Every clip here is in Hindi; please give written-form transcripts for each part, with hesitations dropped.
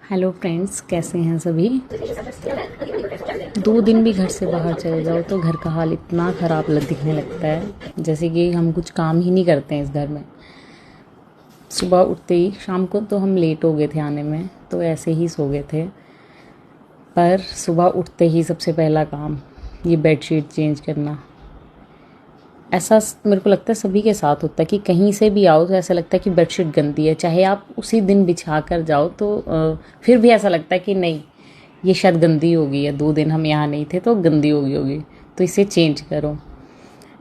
हेलो फ्रेंड्स, कैसे हैं सभी। 2 दिन भी घर से बाहर चले जाओ तो घर का हाल इतना ख़राब दिखने लगता है, जैसे कि हम कुछ काम ही नहीं करते हैं इस घर में। सुबह उठते ही, शाम को तो हम लेट हो गए थे आने में, तो ऐसे ही सो गए थे। पर सुबह उठते ही सबसे पहला काम ये बेडशीट चेंज करना। ऐसा मेरे को लगता है सभी के साथ होता है कि कहीं से भी आओ तो ऐसा लगता है कि बेडशीट गंदी है, चाहे आप उसी दिन बिछा कर जाओ तो फिर भी ऐसा लगता है कि नहीं, ये शायद गंदी हो गई है, 2 दिन हम यहाँ नहीं थे तो गंदी हो गई होगी, तो इसे चेंज करो।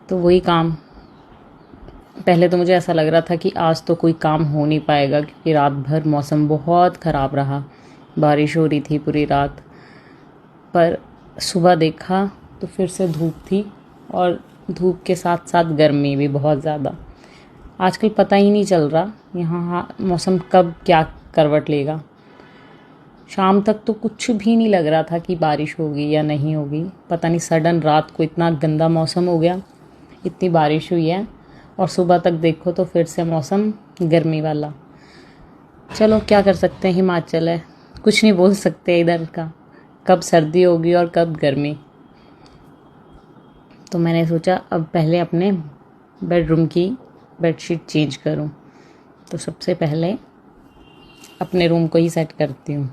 तो वही काम, पहले तो मुझे ऐसा लग रहा था कि आज तो कोई काम हो नहीं पाएगा, क्योंकि रात भर मौसम बहुत ख़राब रहा, बारिश हो रही थी पूरी रात। पर सुबह देखा तो फिर से धूप थी, और धूप के साथ साथ गर्मी भी बहुत ज़्यादा। आजकल पता ही नहीं चल रहा यहाँ मौसम कब क्या करवट लेगा। शाम तक तो कुछ भी नहीं लग रहा था कि बारिश होगी या नहीं होगी, पता नहीं सडन रात को इतना गंदा मौसम हो गया, इतनी बारिश हुई है, और सुबह तक देखो तो फिर से मौसम गर्मी वाला। चलो क्या कर सकते हैं, हिमाचल है, कुछ नहीं बोल सकते इधर का, कब सर्दी होगी और कब गर्मी। तो मैंने सोचा अब पहले अपने बेडरूम की बेडशीट चेंज करूं। तो सबसे पहले अपने रूम को ही सेट करती हूँ,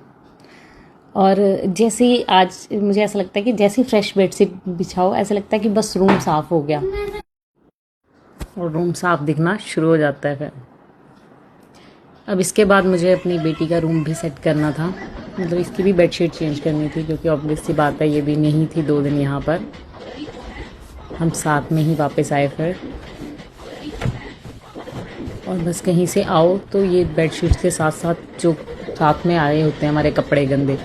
और जैसे ही आज मुझे ऐसा लगता है कि जैसे ही फ्रेश बेडशीट बिछाओ ऐसा लगता है कि बस रूम साफ़ हो गया, और रूम साफ़ दिखना शुरू हो जाता है फिर। अब इसके बाद मुझे अपनी बेटी का रूम भी सेट करना था, मतलब इसकी भी बेडशीट चेंज करनी थी, क्योंकि ऑब्वियस सी बात है ये भी नहीं थी 2 दिन यहाँ पर, हम साथ में ही वापस आए फिर। और बस कहीं से आओ तो ये बेडशीट के साथ साथ जो साथ में आए होते हैं हमारे कपड़े गंदे,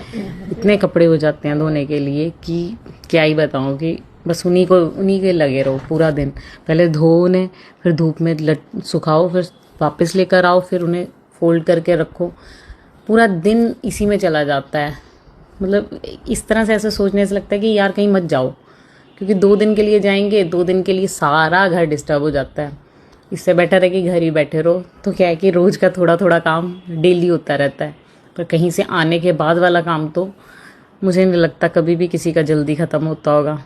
इतने कपड़े हो जाते हैं धोने के लिए कि क्या ही बताऊँ, कि बस उन्हीं के लगे रहो पूरा दिन। पहले धो उन्हें, फिर धूप में सुखाओ, फिर वापस लेकर आओ, फिर उन्हें फोल्ड करके रखो, पूरा दिन इसी में चला जाता है। मतलब इस तरह से ऐसे सोचने से लगता है कि यार कहीं मत जाओ, क्योंकि 2 दिन के लिए जाएंगे, 2 दिन के लिए सारा घर डिस्टर्ब हो जाता है। इससे बेटर है कि घर ही बैठे रहो, तो क्या है कि रोज़ का थोड़ा थोड़ा काम डेली होता रहता है। पर कहीं से आने के बाद वाला काम तो मुझे नहीं लगता कभी भी किसी का जल्दी ख़त्म होता होगा।